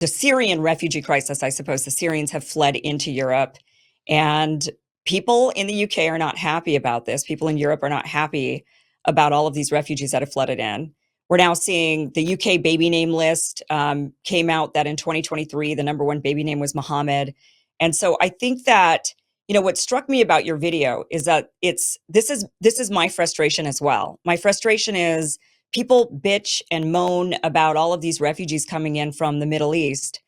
the Syrian refugee crisis, I suppose. The Syrians have fled into Europe, and people in the UK are not happy about this. People in Europe are not happy about all of these refugees that have flooded in. We're now seeing the UK baby name list came out that in 2023, the number one baby name was Mohammed. And so I think that, what struck me about your video is that this is my frustration as well. My frustration is people bitch and moan about all of these refugees coming in from the Middle East.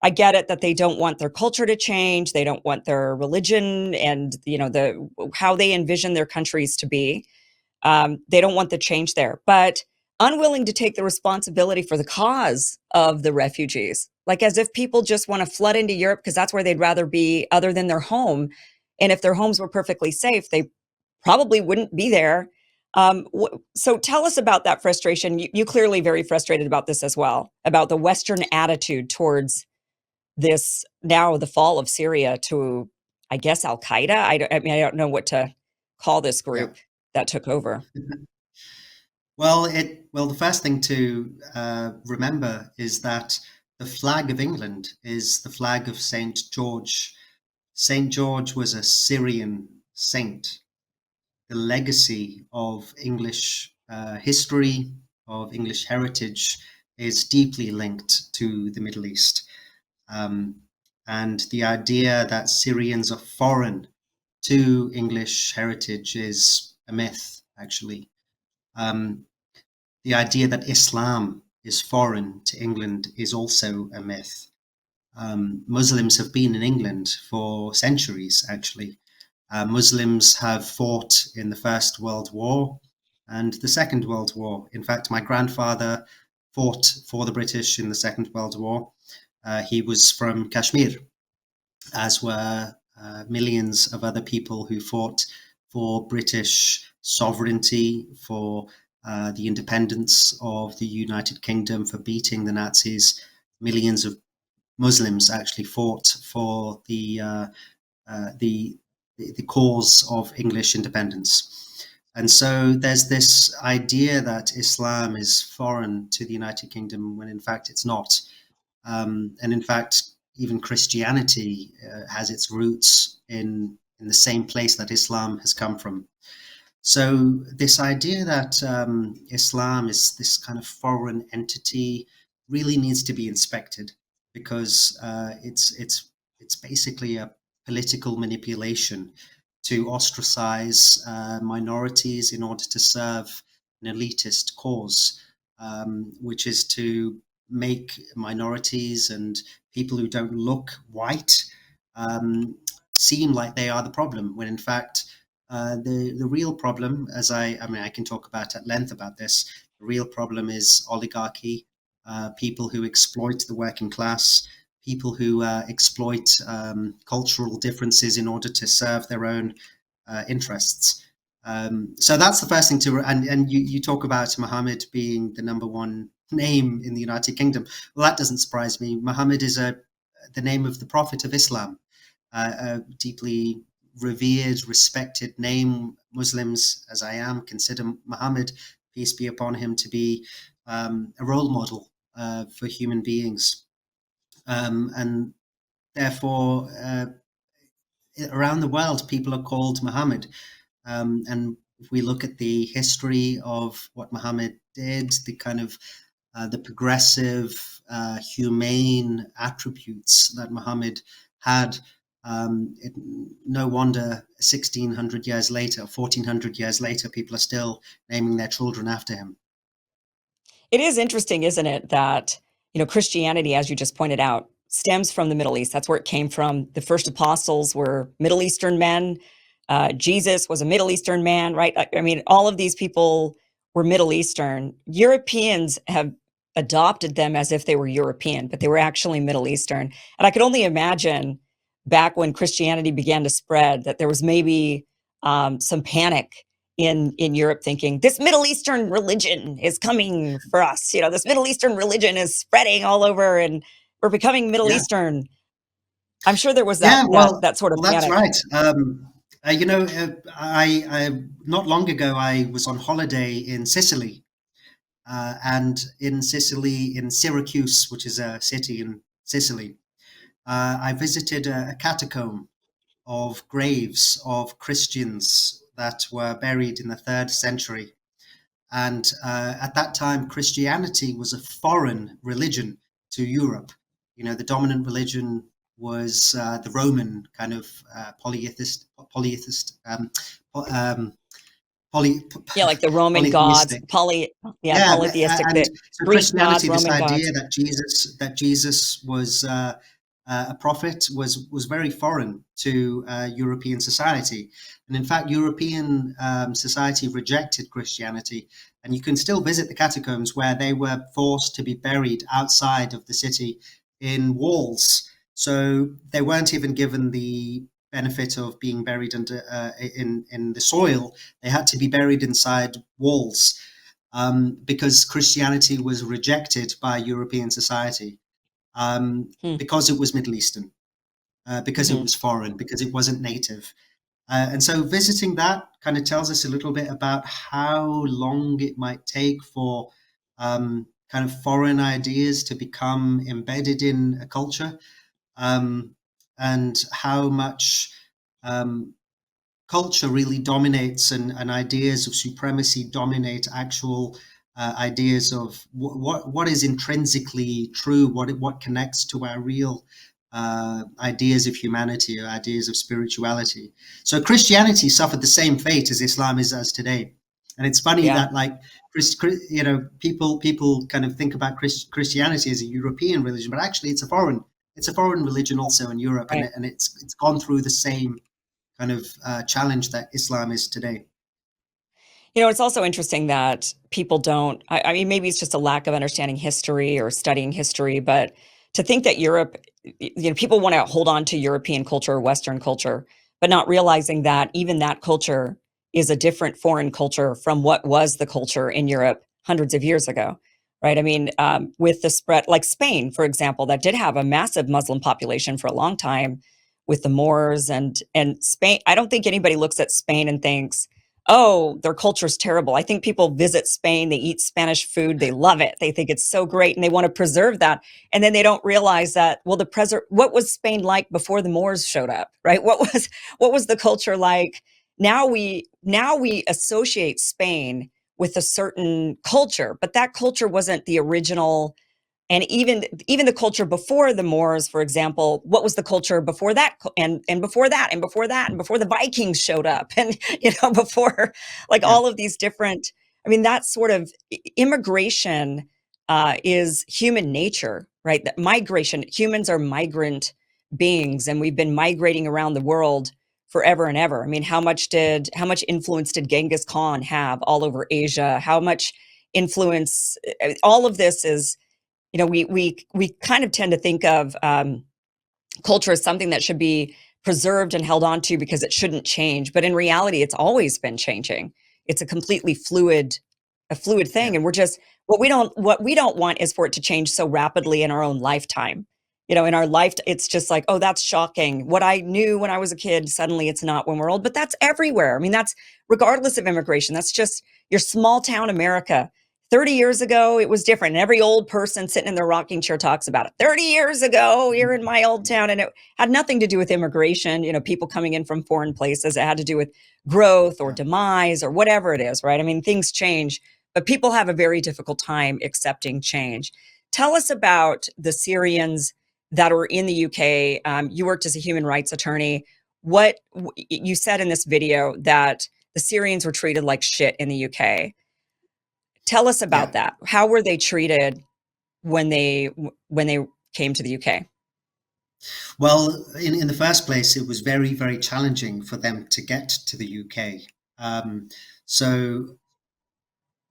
I get it that they don't want their culture to change, they don't want their religion and the how they envision their countries to be. They don't want the change there, but unwilling to take the responsibility for the cause of the refugees, like as if people just want to flood into Europe because that's where they'd rather be, other than their home. And if their homes were perfectly safe, they probably wouldn't be there. So tell us about that frustration. You clearly very frustrated about this as well, about the Western attitude towards this, now the fall of Syria to, I guess, Al Qaeda. I mean, I don't know what to call this Yeah. group that took over. Well, the first thing to remember is that the flag of England is the flag of Saint George. Saint George was a Syrian saint. The legacy of English history, of English heritage, is deeply linked to the Middle East. Um, and the idea that Syrians are foreign to English heritage is a myth, actually. Um, the idea that Islam is foreign to England is also a myth. Muslims have been in England for centuries, actually. Muslims have fought in the First World War and the Second World War. In fact, my grandfather fought for the British in the Second World War. He was from Kashmir, as were millions of other people who fought for British sovereignty, for the independence of the United Kingdom, for beating the Nazis. Millions of Muslims actually fought for the cause of English independence. And so there's this idea that Islam is foreign to the United Kingdom when in fact it's not. And in fact, even Christianity has its roots in the same place that Islam has come from. So this idea that Islam is this kind of foreign entity really needs to be inspected, because it's basically a political manipulation to ostracize minorities in order to serve an elitist cause, which is to make minorities and people who don't look white seem like they are the problem, when in fact the real problem, I mean, I can talk about at length about this. The real problem is oligarchy, people who exploit the working class, people who exploit cultural differences in order to serve their own interests. So that's the first thing to, and you talk about Muhammad being the number one name in the United Kingdom. Well, that doesn't surprise me. Muhammad is the name of the Prophet of Islam, a deeply revered, respected name. Muslims, as I am, consider Muhammad, peace be upon him, to be a role model for human beings. And therefore, around the world, people are called Muhammad. And if we look at the history of what Muhammad did, the kind of the progressive, humane attributes that Muhammad had, no wonder 1600 years later, 1400 years later, people are still naming their children after him. It is interesting, isn't it, that, Christianity, as you just pointed out, stems from the Middle East. That's where it came from. The first apostles were Middle Eastern men. Jesus was a Middle Eastern man, right? I mean, all of these people were Middle Eastern. Europeans have adopted them as if they were European, but they were actually Middle Eastern. And I could only imagine back when Christianity began to spread that there was maybe some panic in Europe, thinking this Middle Eastern religion is coming for us. This Middle Eastern religion is spreading all over, and we're becoming Middle Yeah, Eastern. I'm sure there was that yeah. that that sort of Well, that's panic. right. I not long ago I was on holiday in Sicily, and in Sicily, in Syracuse, which is a city in Sicily. I visited a catacomb of graves of Christians that were buried in the 3rd century. And at that time, Christianity was a foreign religion to Europe. You know, the dominant religion was the Roman kind of polytheist, poly, Yeah, like the Roman gods, polytheistic. Yeah, polytheistic, and the so Greek gods, Christianity, this Roman idea gods. that Jesus was a prophet, was very foreign to European society, and in fact, European society rejected Christianity. And you can still visit the catacombs where they were forced to be buried outside of the city in walls. So they weren't even given the benefit of being buried under in the soil. They had to be buried inside walls because Christianity was rejected by European society Hmm. because it was Middle Eastern, because it Hmm. was foreign, because it wasn't native. And so visiting that kind of tells us a little bit about how long it might take for kind of foreign ideas to become embedded in a culture, um, and how much um, culture really dominates, and ideas of supremacy dominate actual ideas of what is intrinsically true, what connects to our real ideas of humanity or ideas of spirituality. So Christianity suffered the same fate as Islam is as today. And it's funny Yeah. that, like, you know, people kind of think about Christianity as a European religion, but actually it's a foreign religion also in Europe, and Right. it's gone through the same kind of challenge that Islam is today. You know, it's also interesting that people don't, I mean, maybe it's just a lack of understanding history or studying history, but to think that Europe, you know, people want to hold on to European culture or Western culture, but not realizing that even that culture is a different foreign culture from what was the culture in Europe hundreds of years ago, right? I mean, with the spread, like Spain, for example, that did have a massive Muslim population for a long time with the Moors and Spain. I don't think anybody looks at Spain and thinks, oh, their culture's terrible. I think people visit Spain, they eat Spanish food, they love it. They think it's so great and they want to preserve that. And then they don't realize that, well, what was Spain like before the Moors showed up, right? What was the culture like? Now we associate Spain with a certain culture, but that culture wasn't the original. And even the culture before the Moors, for example, what was the culture before that, and before that, and before that, and before the Vikings showed up, and before, like, Yeah, all of these different. I mean, that sort of immigration is human nature, right? That migration, humans are migrant beings, and we've been migrating around the world forever and ever. I mean, how much influence did Genghis Khan have all over Asia? How much influence? All of this is, we kind of tend to think of culture as something that should be preserved and held on to because it shouldn't change. But in reality, it's always been changing. It's a fluid yeah, thing, and what we don't want is for it to change so rapidly in our own lifetime. In our life, it's just like, oh, that's shocking. What I knew when I was a kid, suddenly it's not when we're old. But that's everywhere. I mean, that's regardless of immigration. That's just your small town America. 30 years ago, it was different. And every old person sitting in their rocking chair talks about it. 30 years ago, here in my old town. And it had nothing to do with immigration, people coming in from foreign places. It had to do with growth or yeah. demise or whatever it is, right? I mean, things change, but people have a very difficult time accepting change. Tell us about the Syrians that are in the UK. You worked as a human rights attorney. You said in this video that the Syrians were treated like shit in the UK. Tell us about Yeah. that. How were they treated when they came to the UK? Well, in the first place, it was very, very challenging for them to get to the UK. So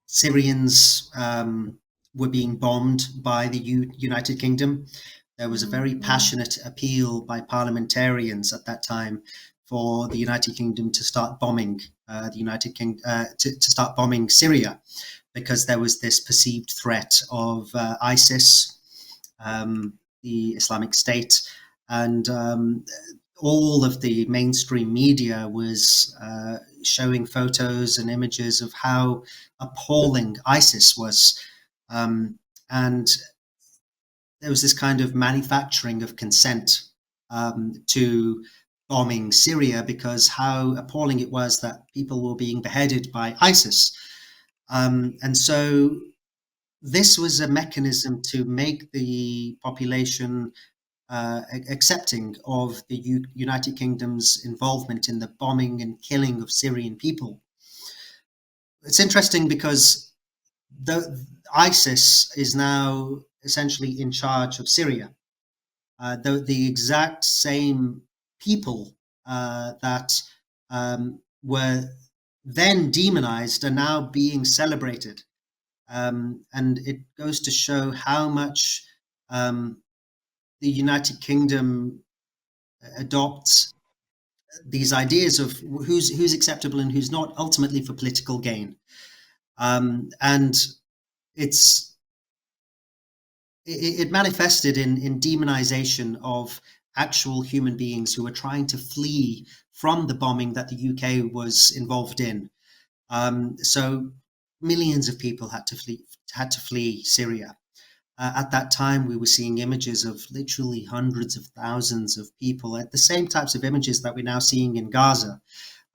Syrians were being bombed by the United Kingdom. There was a very passionate appeal by parliamentarians at that time for the United Kingdom to start bombing the United King to start bombing Syria, because there was this perceived threat of ISIS, the Islamic State, and all of the mainstream media was showing photos and images of how appalling ISIS was. And there was this kind of manufacturing of consent to bombing Syria, because how appalling it was that people were being beheaded by ISIS. And so this was a mechanism to make the population accepting of the United Kingdom's involvement in the bombing and killing of Syrian people. It's interesting because ISIS is now essentially in charge of Syria. The exact same people that were then demonized are now being celebrated. And it goes to show how much the United Kingdom adopts these ideas of who's acceptable and who's not, ultimately for political gain. And it manifested in demonization of actual human beings who were trying to flee from the bombing that the UK was involved in. So millions of people had to flee Syria. At that time, we were seeing images of literally hundreds of thousands of people, at the same types of images that we're now seeing in Gaza,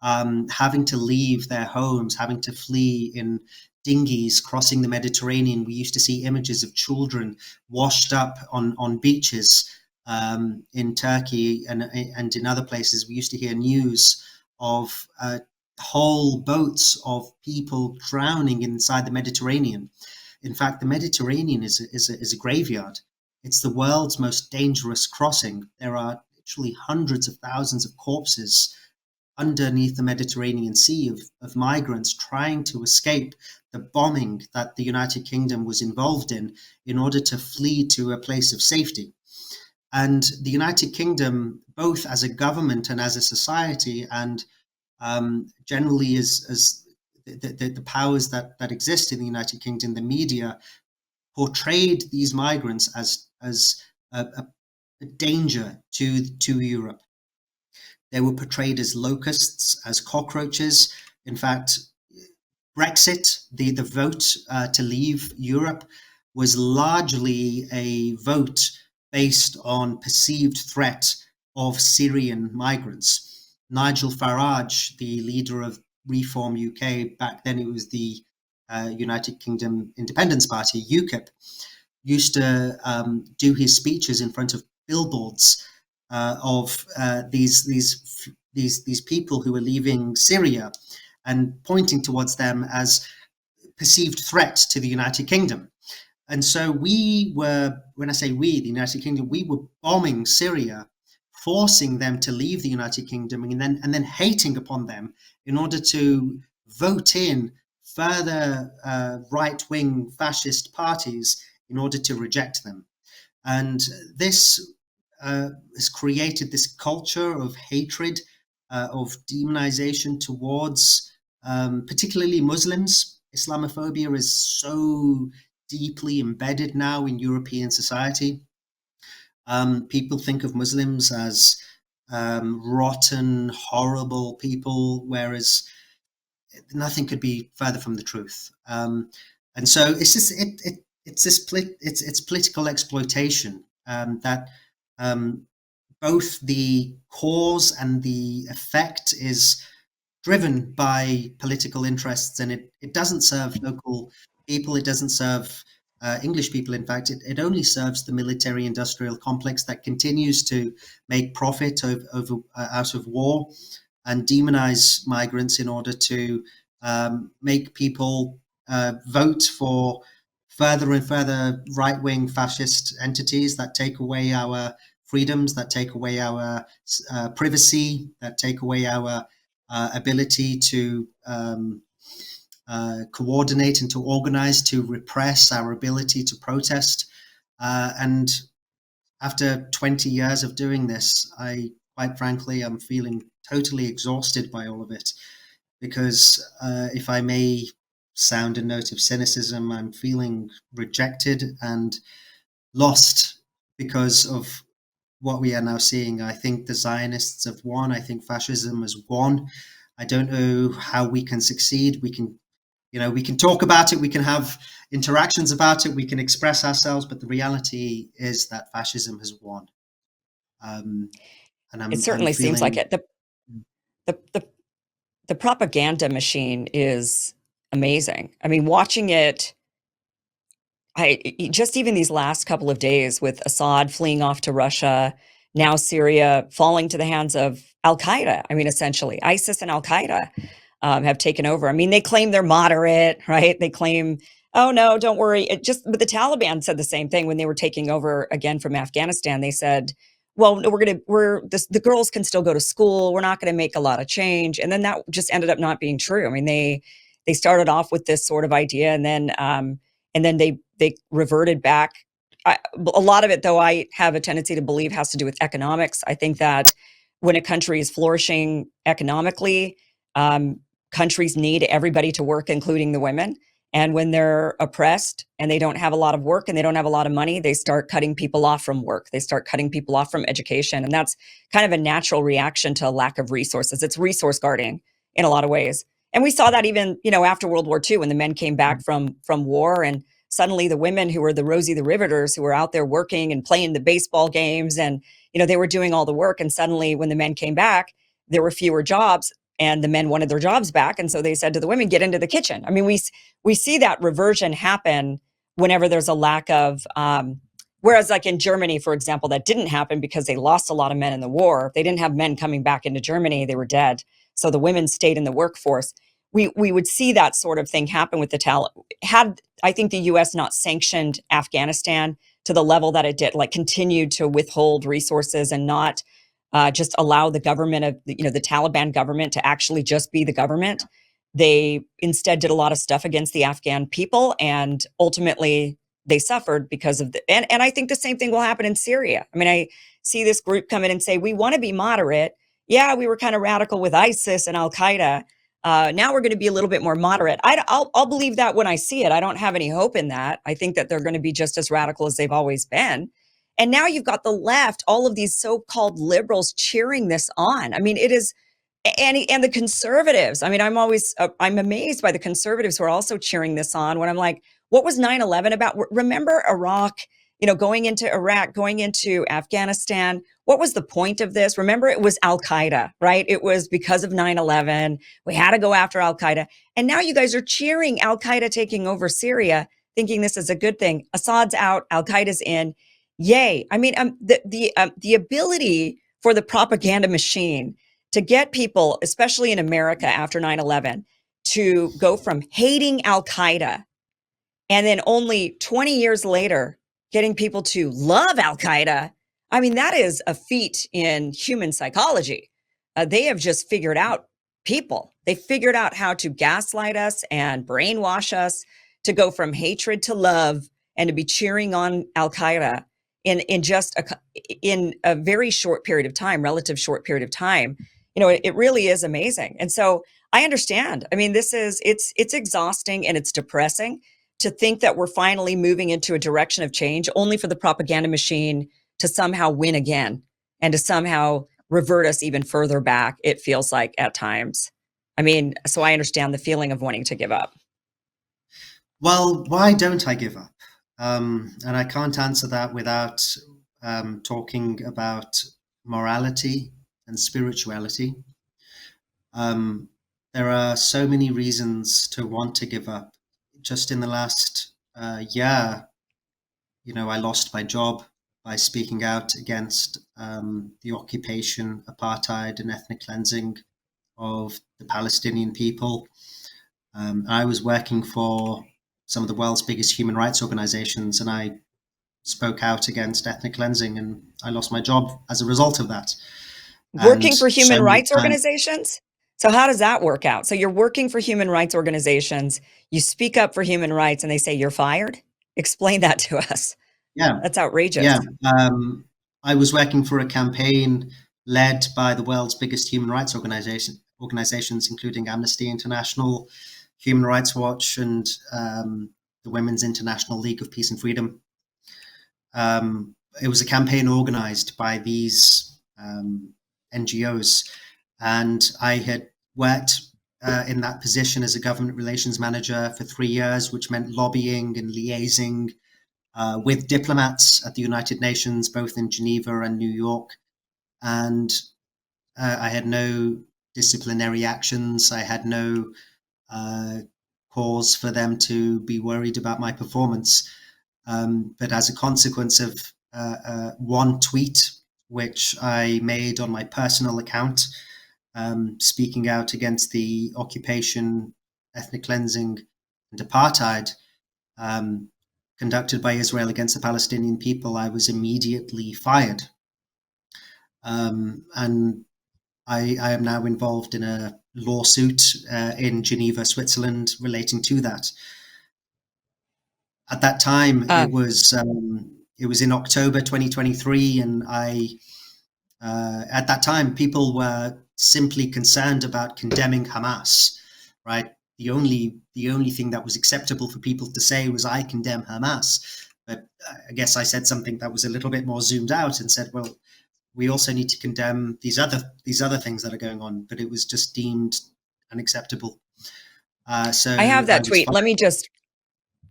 having to leave their homes, having to flee in dinghies crossing the Mediterranean. We used to see images of children washed up on beaches in Turkey and in other places. We used to hear news of whole boats of people drowning inside the Mediterranean. In fact, the Mediterranean is a graveyard. It's the world's most dangerous crossing. There are literally hundreds of thousands of corpses underneath the Mediterranean Sea of migrants trying to escape the bombing that the United Kingdom was involved in order to flee to a place of safety. And the United Kingdom, both as a government and as a society, and generally as the powers that exist in the United Kingdom, the media, portrayed these migrants as a danger to Europe. They were portrayed as locusts, as cockroaches. In fact, Brexit, the vote to leave Europe, was largely a vote based on perceived threat of Syrian migrants. Nigel Farage, the leader of Reform UK, back then it was the United Kingdom Independence Party, UKIP, used to do his speeches in front of billboards of these people who were leaving Syria and pointing towards them as perceived threats to the United Kingdom. And so we were, when I say we, the United Kingdom, we were bombing Syria, forcing them to leave the United Kingdom, and then hating upon them in order to vote in further right-wing fascist parties in order to reject them. And this has created this culture of hatred, of demonization towards particularly Muslims. Islamophobia is so deeply embedded now in European society. People think of Muslims as rotten, horrible people, whereas nothing could be further from the truth. And so it's just it's political exploitation that both the cause and the effect is driven by political interests, and it doesn't serve local people. It doesn't serve English people. In fact, it only serves the military-industrial complex that continues to make profit out of war and demonize migrants in order to make people vote for further and further right-wing fascist entities that take away our freedoms, that take away our privacy, that take away our ability to coordinate and to organize, to repress, our ability to protest. And after 20 years of doing this, quite frankly, I'm feeling totally exhausted by all of it. Because if I may sound a note of cynicism, I'm feeling rejected and lost because of what we are now seeing. I think the Zionists have won. I think fascism has won. I don't know how we can succeed. We can, we can talk about it, we can have interactions about it, we can express ourselves, but the reality is that fascism has won. Um, and It I'm certainly seems like feeling. it. The the the propaganda machine is amazing. I mean, watching it, just even these last couple of days with Assad fleeing off to Russia, now Syria falling to the hands of Al Qaeda. I mean, essentially, ISIS and Al Qaeda have taken over. I mean, they claim they're moderate, right? They claim, oh no, don't worry. But the Taliban said the same thing when they were taking over again from Afghanistan. They said, well, no, the girls can still go to school. We're not going to make a lot of change. And then that just ended up not being true. I mean, they started off with this sort of idea, and then they reverted back. A lot of it, though, I have a tendency to believe has to do with economics. I think that when a country is flourishing economically, um, countries need everybody to work, including the women. And when they're oppressed and they don't have a lot of work and they don't have a lot of money, they start cutting people off from work. They start cutting people off from education. And that's kind of a natural reaction to a lack of resources. It's resource guarding in a lot of ways. And we saw that even, after World War II, when the men came back from war, and suddenly the women who were the Rosie the Riveters, who were out there working and playing the baseball games, and they were doing all the work. And suddenly when the men came back, there were fewer jobs, and the men wanted their jobs back. And so they said to the women, get into the kitchen. I mean, we see that reversion happen whenever there's a lack of, whereas like in Germany, for example, that didn't happen because they lost a lot of men in the war. They didn't have men coming back into Germany. They were dead. So the women stayed in the workforce. We would see that sort of thing happen with the Taliban. Had, I think, the US not sanctioned Afghanistan to the level that it did, like continued to withhold resources and not just allow the government of the Taliban government to actually just be the government. They instead did a lot of stuff against the Afghan people, and ultimately they suffered because of and I think the same thing will happen in Syria. I mean, I see this group come in and say, we want to be moderate. Yeah, we were kind of radical with ISIS and Al Qaeda. Now we're going to be a little bit more moderate. I'll believe that when I see it. I don't have any hope in that. I think that they're going to be just as radical as they've always been. And now you've got the left, all of these so-called liberals cheering this on. I mean, it is, and the conservatives. I mean, I'm amazed by the conservatives who are also cheering this on, when I'm like, what was 9/11 about? Remember Iraq, going into Iraq, going into Afghanistan. What was the point of this? Remember, it was Al Qaeda, right? It was because of 9/11. We had to go after Al Qaeda. And now you guys are cheering Al Qaeda taking over Syria, thinking this is a good thing. Assad's out, Al Qaeda's in. Yay. I mean, the ability for the propaganda machine to get people, especially in America after 9/11, to go from hating Al Qaeda, and then only 20 years later, getting people to love Al Qaeda. I mean, that is a feat in human psychology. They have just figured out people. They figured out how to gaslight us and brainwash us to go from hatred to love, and to be cheering on Al Qaeda in a very short period of time, relative short period of time. It really is amazing. And so I understand. I mean, it's exhausting and it's depressing to think that we're finally moving into a direction of change, only for the propaganda machine to somehow win again and to somehow revert us even further back, it feels like at times. I mean, so I understand the feeling of wanting to give up. Well, why don't I give up? And I can't answer that without talking about morality and spirituality. Um, there are so many reasons to want to give up. Just in the last year, I lost my job by speaking out against the occupation, apartheid, and ethnic cleansing of the Palestinian people. I was working for some of the world's biggest human rights organizations, and I spoke out against ethnic cleansing, and I lost my job as a result of that. And Working for so human many rights times, organizations? So how does that work out? So you're working for human rights organizations, you speak up for human rights, and they say you're fired? Explain that to us. yeah, That's outrageous. yeah. I was working for a campaign led by the world's biggest human rights organizations, including Amnesty International, Human Rights Watch, and the Women's International League of Peace and Freedom. It was a campaign organized by these NGOs, and I had worked in that position as a government relations manager for 3 years, which meant lobbying and liaising with diplomats at the United Nations, both in Geneva and New York. And I had no disciplinary actions. I had no cause for them to be worried about my performance. But as a consequence of one tweet, which I made on my personal account, speaking out against the occupation, ethnic cleansing, and apartheid conducted by Israel against the Palestinian people, I was immediately fired. And I am now involved in a lawsuit in Geneva, Switzerland, relating to that. At that time, it was in October 2023, and at that time, people were simply concerned about condemning Hamas, right? The only thing that was acceptable for people to say was, "I condemn Hamas." But I guess I said something that was a little bit more zoomed out and said, "Well, we also need to condemn these other things that are going on." But it was just deemed unacceptable. So I have I that was tweet. fired.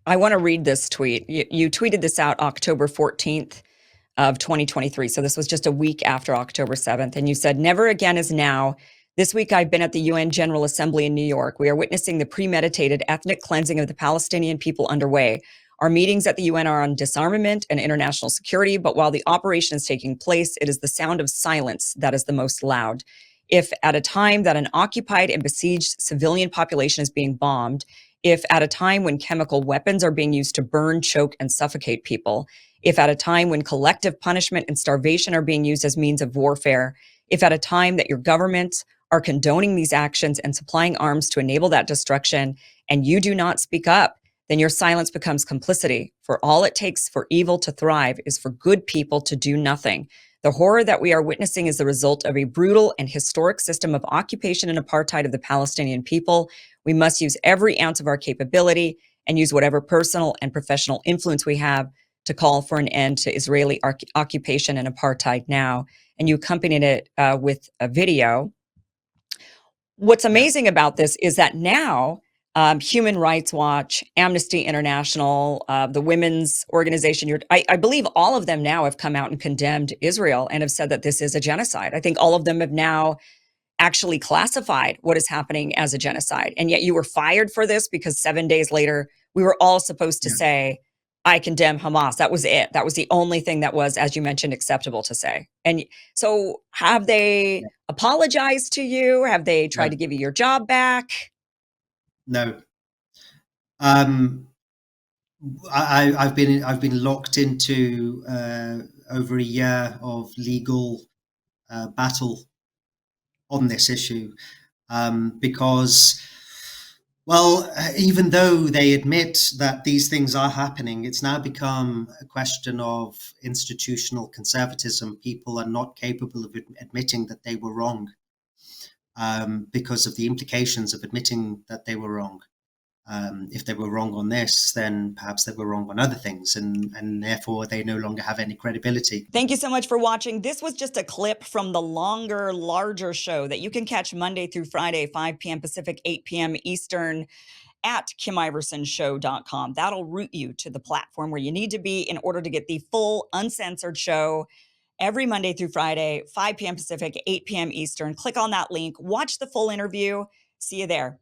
I want to read this tweet. You tweeted this out October 14th of 2023. So this was just a week after October 7th. And you said, "Never again is now. This week I've been at the UN General Assembly in New York. We are witnessing the premeditated ethnic cleansing of the Palestinian people underway. Our meetings at the UN are on disarmament and international security, but while the operation is taking place, it is the sound of silence that is the most loud. If at a time that an occupied and besieged civilian population is being bombed, if at a time when chemical weapons are being used to burn, choke, and suffocate people, if at a time when collective punishment and starvation are being used as means of warfare, if at a time that your governments are condoning these actions and supplying arms to enable that destruction, and you do not speak up, then your silence becomes complicity. For all it takes for evil to thrive is for good people to do nothing. The horror that we are witnessing is the result of a brutal and historic system of occupation and apartheid of the Palestinian people. We must use every ounce of our capability and use whatever personal and professional influence we have to call for an end to Israeli occupation and apartheid now." And you accompanied it with a video. What's Yeah. amazing about this is that now Human Rights Watch, Amnesty International, the women's organization, I believe all of them now have come out and condemned Israel and have said that this is a genocide. I think all of them have now actually classified what is happening as a genocide. And yet you were fired for this because 7 days later, we were all supposed to Yeah. say, "I condemn Hamas." That was it. That was the only thing that was, as you mentioned, acceptable to say. And so have they Yeah. apologized to you? Have they tried No. to give you your job back? No. Um, I've been locked into over a year of legal battle on this issue, because, well, even though they admit that these things are happening, it's now become a question of institutional conservatism. People are not capable of admitting that they were wrong, because of the implications of admitting that they were wrong. If they were wrong on this, then perhaps they were wrong on other things, and therefore they no longer have any credibility. Thank you so much for watching. This was just a clip from the longer, larger show that you can catch Monday through Friday, 5 p.m. Pacific, 8 p.m. Eastern at KimIversonShow.com. That'll route you to the platform where you need to be in order to get the full uncensored show every Monday through Friday, 5 p.m. Pacific, 8 p.m. Eastern. Click on that link, watch the full interview. See you there.